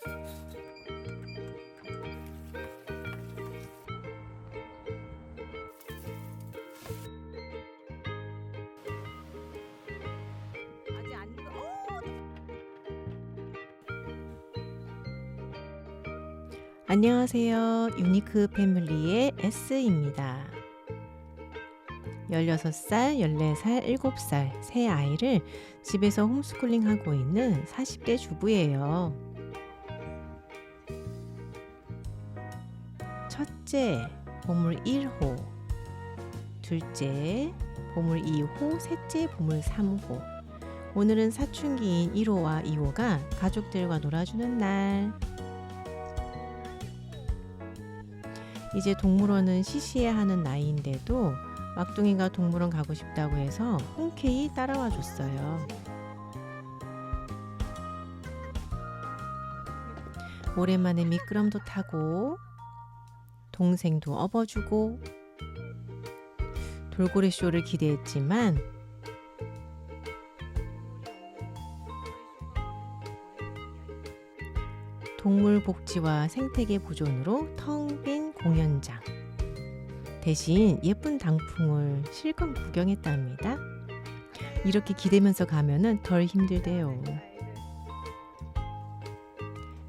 아직 안 익어. 안녕하세요. 유니크 패밀리의 S입니다. 16살, 14살, 7살 세 아이를 집에서 홈스쿨링 하고 있는 40대 주부예요. 첫째, 보물 1호. 둘째, 보물 2호. 셋째, 보물 3호. 오늘은 사춘기인 1호와 2호가 가족들과 놀아주는 날. 이제 동물원은 시시해 하는 나이인데도 막둥이가 동물원 가고 싶다고 해서 흔쾌히 따라와 줬어요. 오랜만에 미끄럼도 타고 동생도 업어주고 돌고래 쇼를 기대했지만 동물 복지와 생태계 보존으로 텅 빈 공연장. 대신 예쁜 단풍을 실컷 구경했답니다. 이렇게 기대면서 가면은 덜 힘들대요.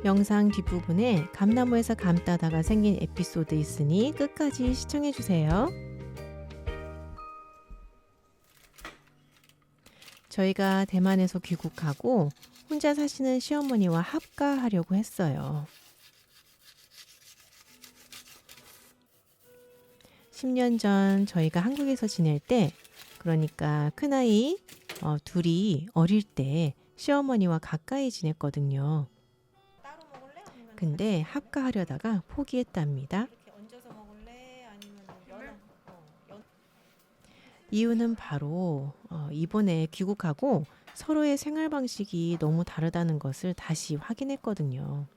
영상 뒷부분에 감나무에서 감 따다가 생긴 에피소드 있으니 끝까지 시청해주세요. 저희가 대만에서 귀국하고 혼자 사시는 시어머니와 합가하려고 했어요. 10년 전 저희가 한국에서 지낼 때, 그러니까 큰아이 둘이 어릴 때 시어머니와 가까이 지냈거든요. 근데 합가하려다가 포기했답니다. 이유는 바로 이번에 귀국하고 서로의 생활 방식이 너무 다르다는 것을 다시 확인했거든요.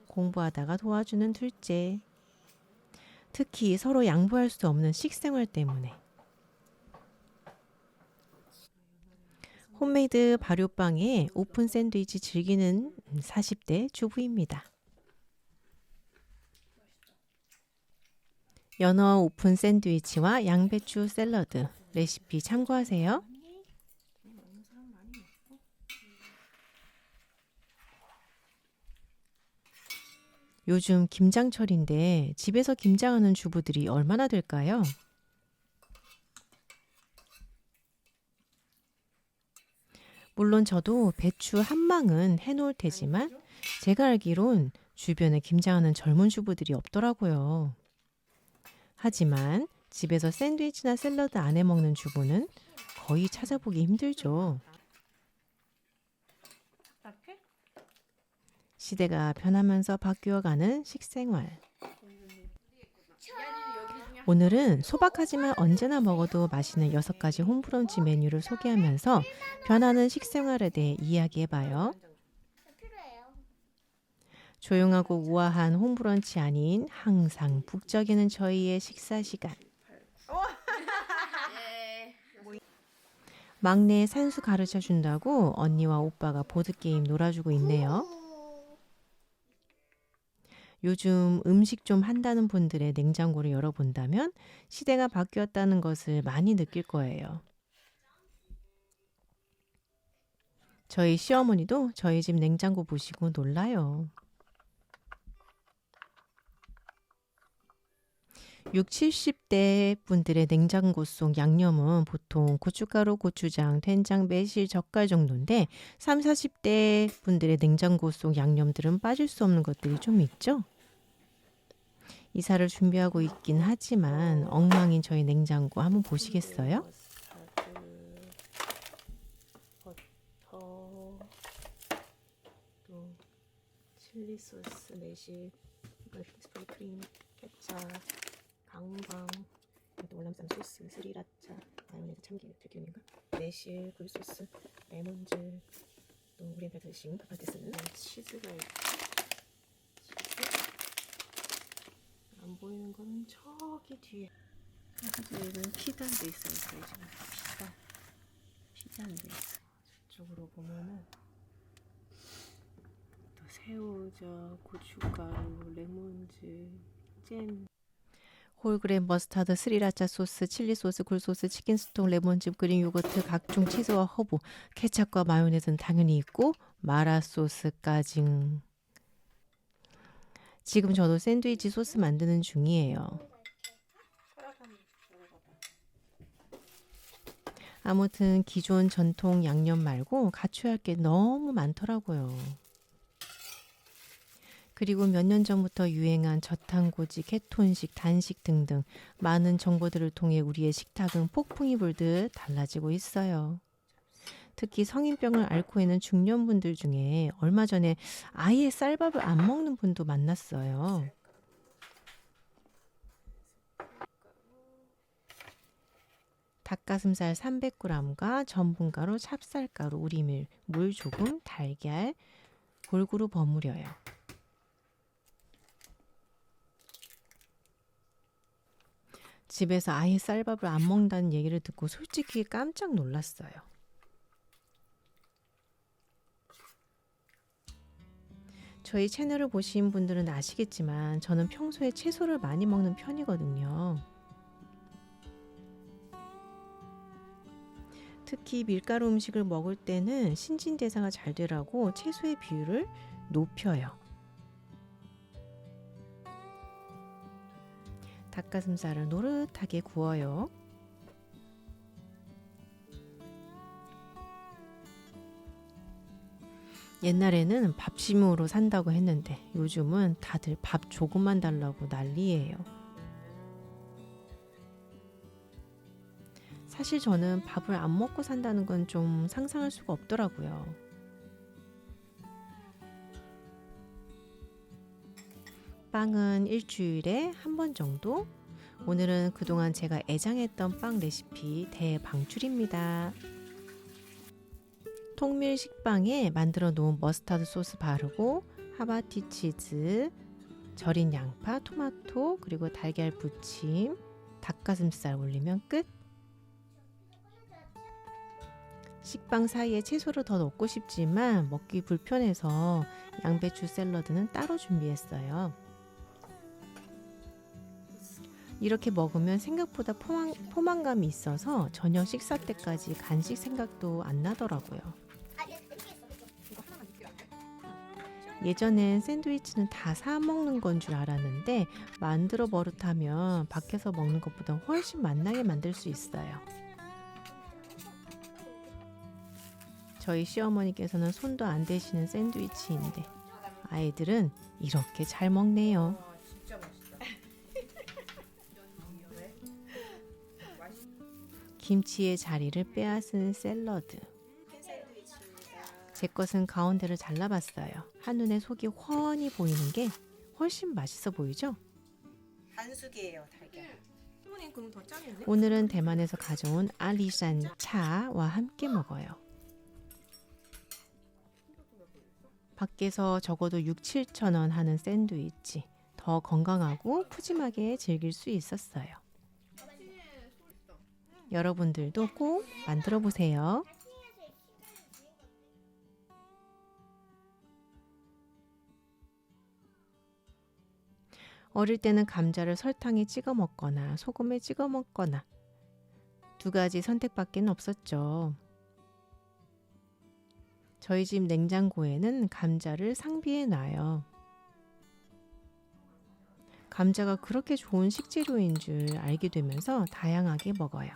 공부하다가 도와주는 둘째. 특히 서로 양보할 수 없는 식생활 때문에. 홈메이드 발효빵에 오픈 샌드위치 즐기는 40대 주부입니다. 연어 오픈 샌드위치와 양배추 샐러드 레시피 참고하세요. 요즘 김장철인데 집에서 김장하는 주부들이 얼마나 될까요? 물론 저도 배추 한 망은 해놓을 테지만 제가 알기론 주변에 김장하는 젊은 주부들이 없더라고요. 하지만 집에서 샌드위치나 샐러드 안 해먹는 주부는 거의 찾아보기 힘들죠. 시대가 변하면서 바뀌어가는 식생활. 오늘은 소박하지만 언제나 먹어도 맛있는 6가지 홈브런치 메뉴를 소개하면서 변하는 식생활에 대해 이야기해봐요. 조용하고 우아한 홈브런치 아닌 항상 북적이는 저희의 식사 시간. 막내 산수 가르쳐준다고 언니와 오빠가 보드게임 놀아주고 있네요. 요즘 음식 좀 한다는 분들의 냉장고를 열어본다면 시대가 바뀌었다는 것을 많이 느낄 거예요. 저희 시어머니도 저희 집 냉장고 보시고 놀라요. 60, 70대 분들의 냉장고 속 양념은 보통 고춧가루, 고추장, 된장, 매실, 젓갈 정도인데 30, 40대 분들의 냉장고 속 양념들은 빠질 수 없는 것들이 좀 있죠. 이사를 준비하고 있긴 하지만 엉망인 저희 냉장고 한번 보시겠어요? 버터, 또 칠리 소스, 매실, 스프링, 케찹, 강방, 또 월남쌈 소스, 스리라차, 마요네즈, 참기름, 들기름인가? 매실, 굴소스, 레몬즙, 또 오리엔탈 드레싱, 파파테스는 치즈가 있고, 안 보이는 거는 저기 뒤에. 여기는 피자도 있어요. 저희 집은 피자도 있어요. 저쪽으로 보면은 또 새우젓, 고춧가루, 레몬즙, 잼, 홀그레인 머스타드, 스리라차 소스, 칠리 소스, 굴소스, 치킨 스톡, 레몬즙, 그린 요거트, 각종 치즈와 허브, 케찹과 마요네즈는 당연히 있고 마라 소스까지. 지금 저도 샌드위치 소스 만드는 중이에요. 아무튼 기존 전통 양념 말고 갖춰야 할 게 너무 많더라고요. 그리고 몇 년 전부터 유행한 저탄고지, 케톤식, 단식 등등 많은 정보들을 통해 우리의 식탁은 폭풍이 불듯 달라지고 있어요. 특히 성인병을 앓고 있는 중년분들 중에 얼마 전에 아예 쌀밥을 안 먹는 분도 만났어요. 닭가슴살 300g과 전분가루, 찹쌀가루, 우리밀, 물 조금, 달걀 골고루 버무려요. 집에서 아예 쌀밥을 안 먹는다는 얘기를 듣고 솔직히 깜짝 놀랐어요. 저희 채널을 보신 분들은 아시겠지만 저는 평소에 채소를 많이 먹는 편이거든요. 특히 밀가루 음식을 먹을 때는 신진대사가 잘 되라고 채소의 비율을 높여요. 닭가슴살을 노릇하게 구워요. 옛날에는 밥심으로 산다고 했는데 요즘은 다들 밥 조금만 달라고 난리예요. 사실 저는 밥을 안 먹고 산다는 건 좀 상상할 수가 없더라고요. 빵은 일주일에 한 번 정도? 오늘은 그동안 제가 애장했던 빵 레시피 대방출입니다. 통밀 식빵에 만들어 놓은 머스타드 소스 바르고 하바티 치즈, 절인 양파, 토마토, 그리고 달걀 부침, 닭가슴살 올리면 끝. 식빵 사이에 채소를 더 넣고 싶지만 먹기 불편해서 양배추 샐러드는 따로 준비했어요. 이렇게 먹으면 생각보다 포만감이 있어서 저녁 식사 때까지 간식 생각도 안 나더라고요. 예전엔 샌드위치는 다 사 먹는 건 줄 알았는데 만들어 버릇하면 밖에서 먹는 것보다 훨씬 맛나게 만들 수 있어요. 저희 시어머니께서는 손도 안 대시는 샌드위치인데 아이들은 이렇게 잘 먹네요. 김치의 자리를 빼앗은 샐러드. 제 것은 가운데를 잘라봤어요. 한눈에 속이 훤히 보이는 게 훨씬 맛있어 보이죠? 단숙이에요, 달걀. 어머님 그럼 더 짜겠네? 오늘은 대만에서 가져온 알리산 차와 함께 먹어요. 밖에서 적어도 6, 7천 원 하는 샌드위치. 더 건강하고 푸짐하게 즐길 수 있었어요. 여러분들도 꼭 만들어 보세요. 어릴 때는 감자를 설탕에 찍어 먹거나 소금에 찍어 먹거나 두 가지 선택밖에 없었죠. 저희 집 냉장고에는 감자를 상비해 놔요. 감자가 그렇게 좋은 식재료인 줄 알게 되면서 다양하게 먹어요.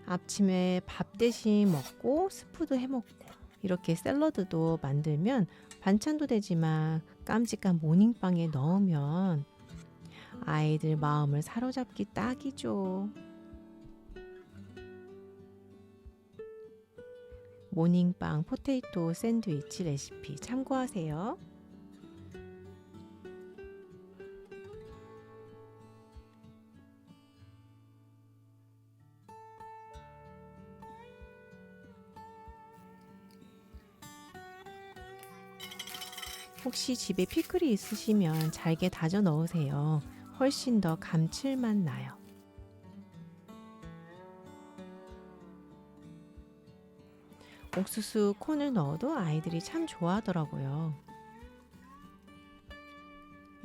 아침에 밥 대신 먹고 스프도 해 먹고 이렇게 샐러드도 만들면 반찬도 되지만 깜찍한 모닝빵에 넣으면 아이들 마음을 사로잡기 딱이죠. 모닝빵 포테이토 샌드위치 레시피 참고하세요. 혹시 집에 피클이 있으시면 잘게 다져 넣으세요. 훨씬 더 감칠맛 나요. 옥수수 콘을 넣어도 아이들이 참 좋아하더라고요.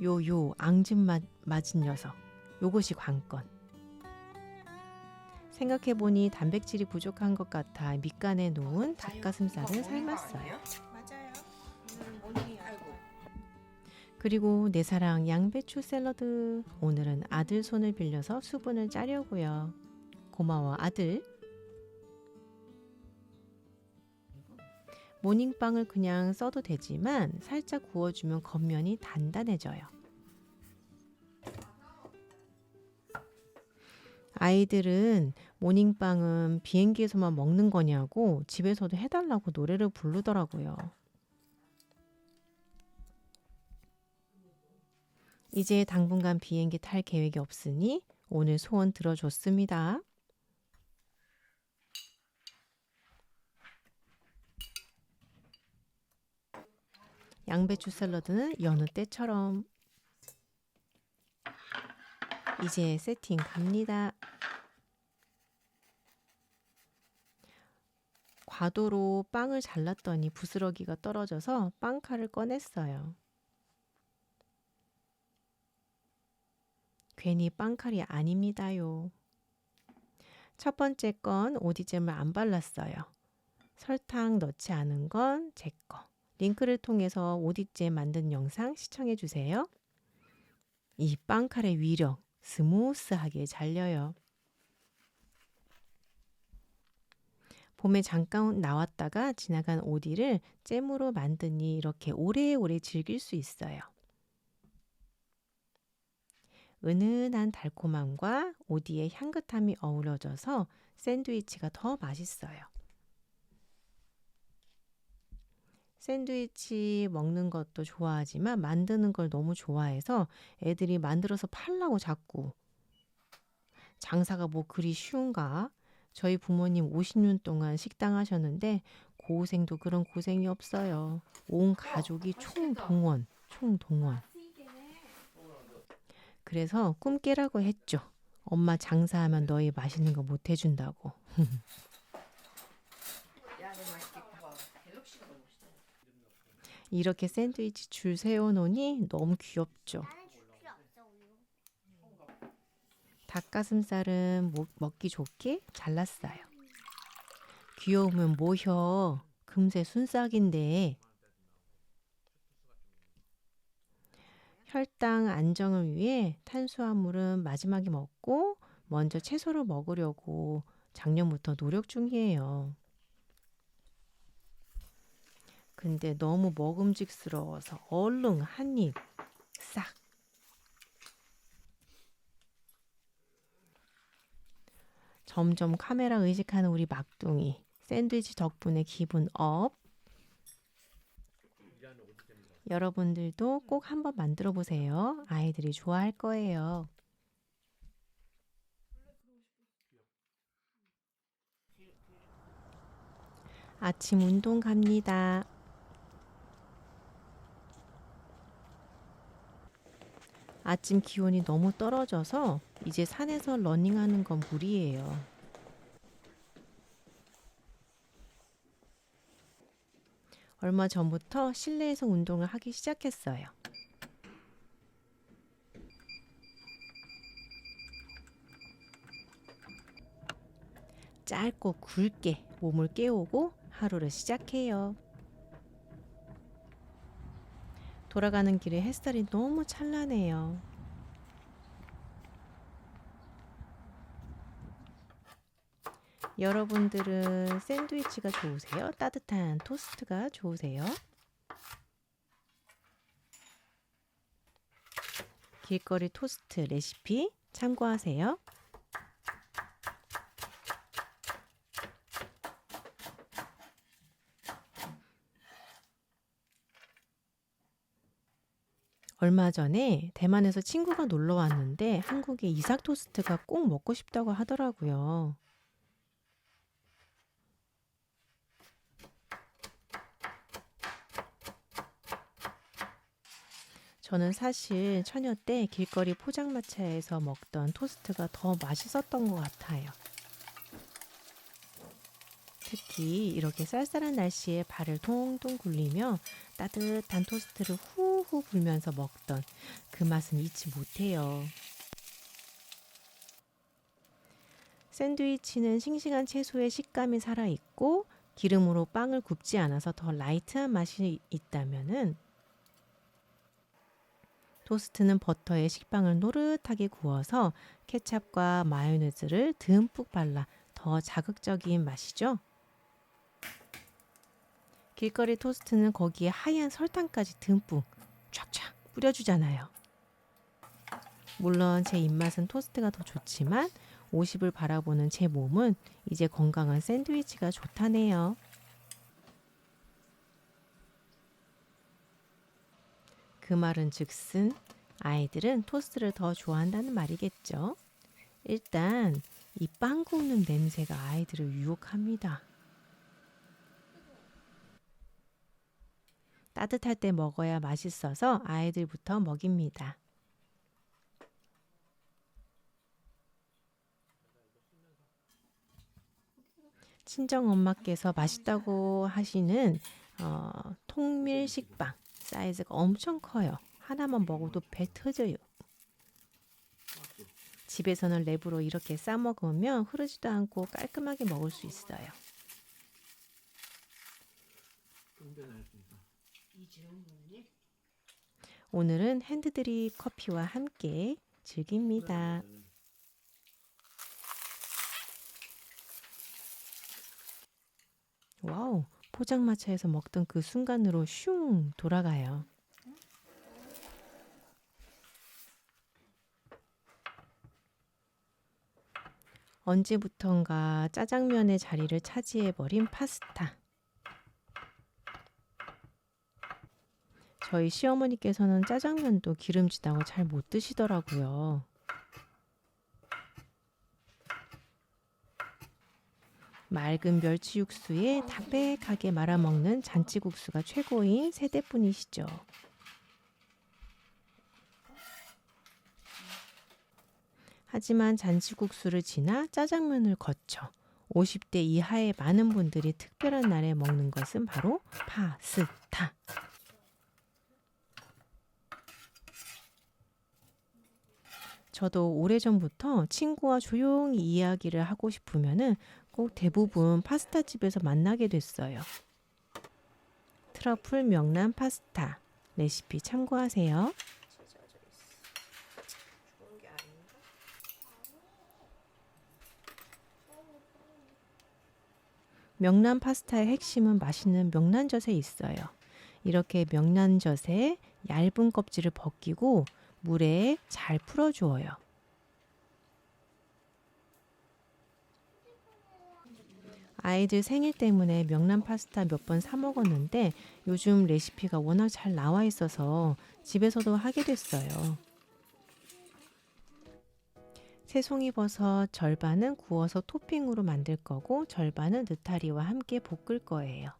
요 앙증 맞은 녀석. 요것이 관건. 생각해보니 단백질이 부족한 것 같아 밑간에 놓은 닭가슴살을 삶았어요. 맞아요. 오늘은 모닝이 아이고. 그리고 내 사랑 양배추 샐러드. 오늘은 아들 손을 빌려서 수분을 짜려고요. 고마워 아들. 모닝빵을 그냥 써도 되지만 살짝 구워주면 겉면이 단단해져요. 아이들은 모닝빵은 비행기에서만 먹는 거냐고 집에서도 해달라고 노래를 부르더라고요. 이제 당분간 비행기 탈 계획이 없으니 오늘 소원 들어줬습니다. 양배추 샐러드는 여느 때처럼. 이제 세팅 갑니다. 과도로 빵을 잘랐더니 부스러기가 떨어져서 빵칼을 꺼냈어요. 괜히 빵칼이 아닙니다요. 첫 번째 건 오디잼을 안 발랐어요. 설탕 넣지 않은 건 제 거. 링크를 통해서 오디잼 만든 영상 시청해주세요. 이 빵칼의 위력, 스무스하게 잘려요. 봄에 잠깐 나왔다가 지나간 오디를 잼으로 만드니 이렇게 오래오래 즐길 수 있어요. 은은한 달콤함과 오디의 향긋함이 어우러져서 샌드위치가 더 맛있어요. 샌드위치 먹는 것도 좋아하지만 만드는 걸 너무 좋아해서 애들이 만들어서 팔라고 자꾸. 장사가 뭐 그리 쉬운가? 저희 부모님 50년 동안 식당 하셨는데 고생도 그런 고생이 없어요. 온 가족이 총동원. 그래서 꿈 깨라고 했죠. 엄마 장사하면 너희 맛있는 거 못 해준다고. 이렇게 샌드위치 줄 세워놓으니 너무 귀엽죠. 닭가슴살은 먹기 좋게 잘랐어요. 귀여우면 뭐혀. 금세 순삭인데. 혈당 안정을 위해 탄수화물은 마지막에 먹고 먼저 채소를 먹으려고 작년부터 노력 중이에요. 근데 너무 먹음직스러워서 얼른 한 입 싹. 점점 카메라 의식하는 우리 막둥이. 샌드위치 덕분에 기분 업. 여러분들도 꼭 한번 만들어 보세요. 아이들이 좋아할 거예요. 아침 운동 갑니다. 아침 기온이 너무 떨어져서 이제 산에서 러닝하는 건 무리예요. 얼마 전부터 실내에서 운동을 하기 시작했어요. 짧고 굵게 몸을 깨우고 하루를 시작해요. 돌아가는 길에 햇살이 너무 찬란해요. 여러분들은 샌드위치가 좋으세요? 따뜻한 토스트가 좋으세요? 길거리 토스트 레시피 참고하세요. 얼마 전에 대만에서 친구가 놀러 왔는데 한국의 이삭 토스트가 꼭 먹고 싶다고 하더라고요. 저는 사실 처녀 때 길거리 포장마차에서 먹던 토스트가 더 맛있었던 것 같아요. 특히 이렇게 쌀쌀한 날씨에 발을 통통 굴리며 따뜻한 토스트를 후후 불면서 먹던 그 맛은 잊지 못해요. 샌드위치는 싱싱한 채소의 식감이 살아있고 기름으로 빵을 굽지 않아서 더 라이트한 맛이 있다면은 토스트는 버터에 식빵을 노릇하게 구워서 케찹과 마요네즈를 듬뿍 발라 더 자극적인 맛이죠. 길거리 토스트는 거기에 하얀 설탕까지 듬뿍 쫙쫙 뿌려주잖아요. 물론 제 입맛은 토스트가 더 좋지만 50을 바라보는 제 몸은 이제 건강한 샌드위치가 좋다네요. 그 말은 즉슨 아이들은 토스트를 더 좋아한다는 말이겠죠. 일단 이 빵 굽는 냄새가 아이들을 유혹합니다. 따뜻할 때 먹어야 맛있어서 아이들부터 먹입니다. 친정엄마께서 맛있다고 하시는 통밀 식빵 사이즈가 엄청 커요. 하나만 먹어도 배 터져요. 집에서는 랩으로 이렇게 싸 먹으면 흐르지도 않고 깔끔하게 먹을 수 있어요. 오늘은 핸드드립 커피와 함께 즐깁니다. 와우, 포장마차에서 먹던 그 순간으로 슝 돌아가요. 언제부턴가 짜장면의 자리를 차지해버린 파스타. 저희 시어머니께서는 짜장면도 기름지다고 잘 못 드시더라고요. 맑은 멸치 육수에 담백하게 말아먹는 잔치국수가 최고인 세대분이시죠. 하지만 잔치국수를 지나 짜장면을 거쳐 50대 이하의 많은 분들이 특별한 날에 먹는 것은 바로 파스타. 저도 오래전부터 친구와 조용히 이야기를 하고 싶으면은 꼭 대부분 파스타 집에서 만나게 됐어요. 트러플 명란 파스타 레시피 참고하세요. 명란 파스타의 핵심은 맛있는 명란젓에 있어요. 이렇게 명란젓에 얇은 껍질을 벗기고 물에 잘 풀어주어요. 아이들 생일 때문에 명란 파스타 몇 번 사 먹었는데 요즘 레시피가 워낙 잘 나와 있어서 집에서도 하게 됐어요. 새송이버섯 절반은 구워서 토핑으로 만들 거고 절반은 느타리와 함께 볶을 거예요.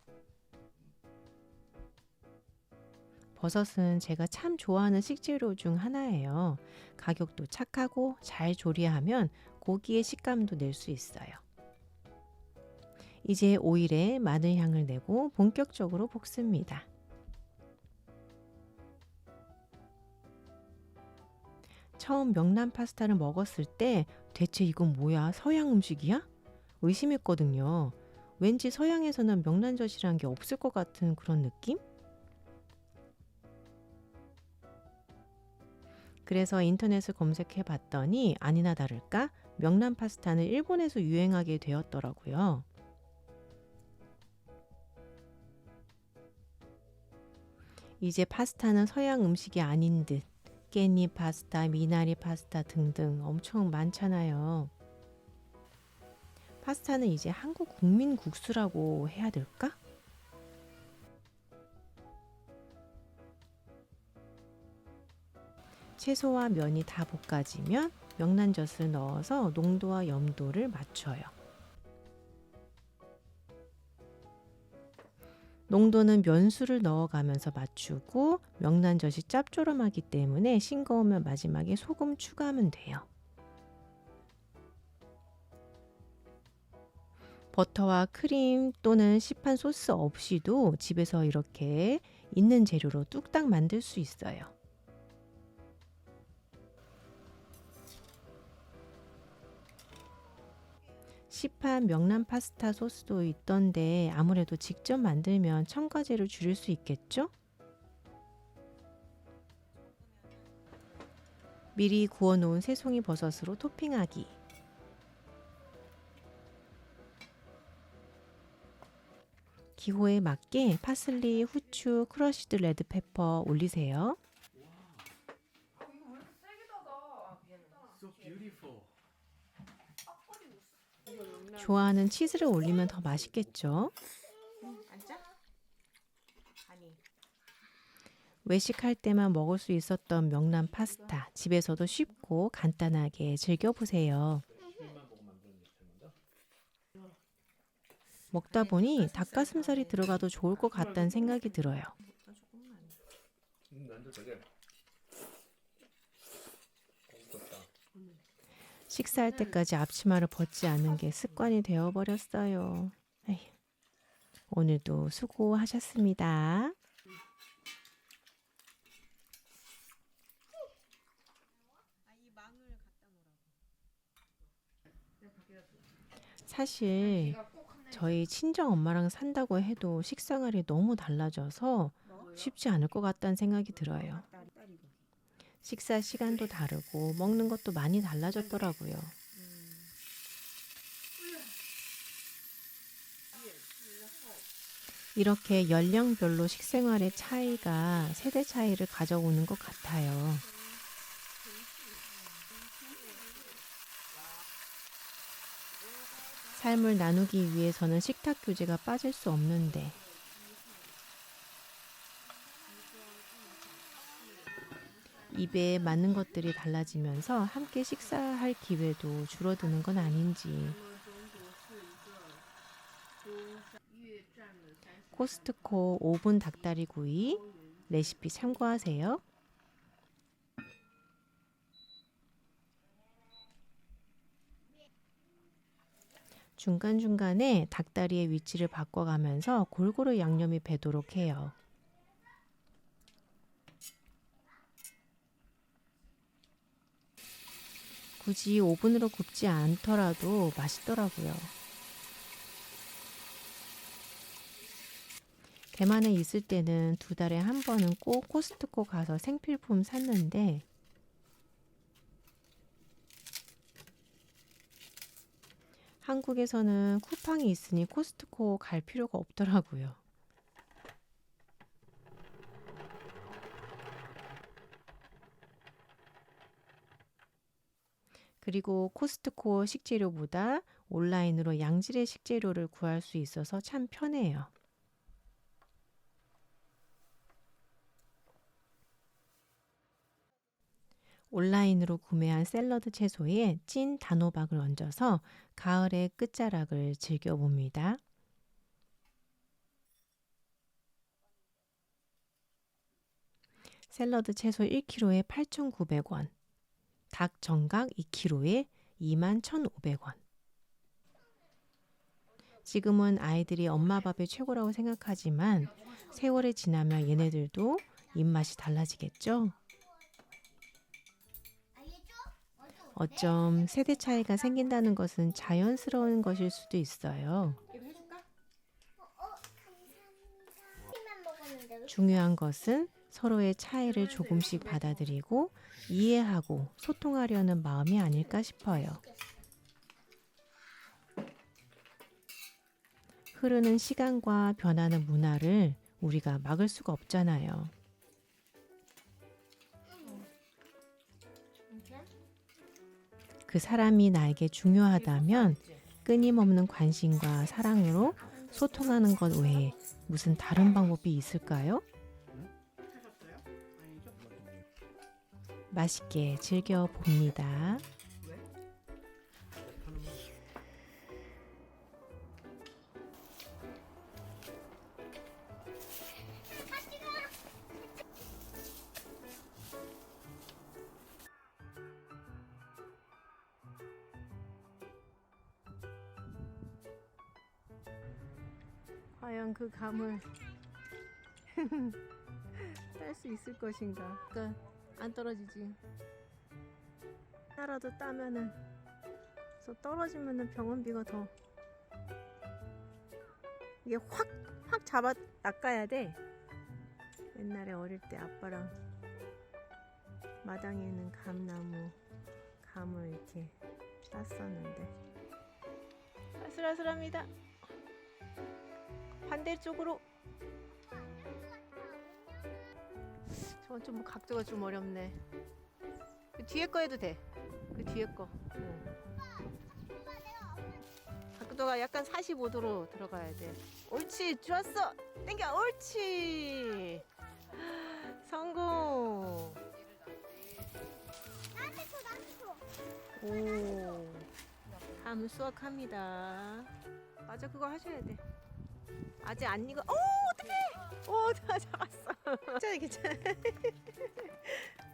버섯은 제가 참 좋아하는 식재료 중 하나예요. 가격도 착하고 잘 조리하면 고기의 식감도 낼 수 있어요. 이제 오일에 마늘 향을 내고 본격적으로 볶습니다. 처음 명란 파스타를 먹었을 때 대체 이건 뭐야? 서양 음식이야? 의심했거든요. 왠지 서양에서는 명란젓이란 게 없을 것 같은 그런 느낌? 그래서 인터넷을 검색해 봤더니 아니나 다를까 명란 파스타는 일본에서 유행하게 되었더라고요. 이제 파스타는 서양 음식이 아닌 듯 깻잎 파스타, 미나리 파스타 등등 엄청 많잖아요. 파스타는 이제 한국 국민 국수라고 해야 될까? 채소와 면이 다 볶아지면 명란젓을 넣어서 농도와 염도를 맞춰요. 농도는 면수를 넣어가면서 맞추고 명란젓이 짭조름하기 때문에 싱거우면 마지막에 소금 추가하면 돼요. 버터와 크림 또는 시판 소스 없이도 집에서 이렇게 있는 재료로 뚝딱 만들 수 있어요. 시판 명란 파스타 소스도 있던데 아무래도 직접 만들면 첨가제를 줄일 수 있겠죠? 미리 구워놓은 새송이 버섯으로 토핑하기. 기호에 맞게 파슬리, 후추, 크러쉬드 레드페퍼 올리세요. So beautiful. 좋아하는 치즈를 올리면 더 맛있겠죠? 앉아. 아니. 외식할 때만 먹을 수 있었던 명란 파스타, 집에서도 쉽고 간단하게 즐겨보세요. 먹다 보니 닭가슴살이 들어가도 좋을 것 같다는 생각이 들어요. 난도 되게 고급졌다. 식사할 때까지 앞치마를 벗지 않는 게 습관이 되어버렸어요. 에휴, 오늘도 수고하셨습니다. 이 망을 갖다 놓으라고. 사실 저희 친정 엄마랑 산다고 해도 식생활이 너무 달라져서 쉽지 않을 것 같다는 생각이 들어요. 딸이고. 식사 시간도 다르고 먹는 것도 많이 달라졌더라고요. 이렇게 연령별로 식생활의 차이가 세대 차이를 가져오는 것 같아요. 삶을 나누기 위해서는 식탁 교제가 빠질 수 없는데 입에 맞는 것들이 달라지면서 함께 식사할 기회도 줄어드는 건 아닌지. 코스트코 오븐 닭다리 구이 레시피 참고하세요. 중간중간에 닭다리의 위치를 바꿔가면서 골고루 양념이 배도록 해요. 굳이 오븐으로 굽지 않더라도 맛있더라고요. 대만에 있을 때는 2달에 한 번은 꼭 코스트코 가서 생필품 샀는데 한국에서는 쿠팡이 있으니 코스트코 갈 필요가 없더라고요. 그리고 코스트코 식재료보다 온라인으로 양질의 식재료를 구할 수 있어서 참 편해요. 온라인으로 구매한 샐러드 채소에 찐 단호박을 얹어서 가을의 끝자락을 즐겨봅니다. 샐러드 채소 1kg에 8,900원, 닭 정각 2kg에 21,500원. 지금은 아이들이 엄마 밥이 최고라고 생각하지만 세월이 지나면 얘네들도 입맛이 달라지겠죠? 어쩜 세대 차이가 생긴다는 것은 자연스러운 것일 수도 있어요. 이거 해줄까? 중요한 것은 서로의 차이를 조금씩 받아들이고 이해하고 소통하려는 마음이 아닐까 싶어요. 흐르는 시간과 변하는 문화를 우리가 막을 수가 없잖아요. 그 사람이 나에게 중요하다면 끊임없는 관심과 사랑으로 소통하는 것 외에 무슨 다른 방법이 있을까요? 맛있게 즐겨봅니다. 과연 그 감을 딸 수 있을 것인가? 그러니까 안 떨어지지. 하나라도 따면은, 그래서 떨어지면은 병원비가 더 이게 확 잡아 낚아야 돼. 옛날에 어릴 때 아빠랑 마당에 있는 감나무 감을 이렇게 땄었는데. 아슬아슬합니다. 반대쪽으로. 저건 좀 각도가 좀 어렵네. 그 뒤에 거 해도 돼. 그 뒤에 거. 각도가 약간 45도로 들어가야 돼. 옳지, 좋았어. 땡겨, 옳지. 성공. 오, 다음 수확합니다. 맞아, 그거 하셔야 돼. 아직 안 익어. 오, 어떡해. 오, 다 잡았어. 괜찮아, 괜찮아.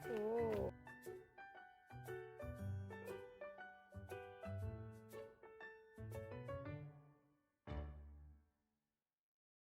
오.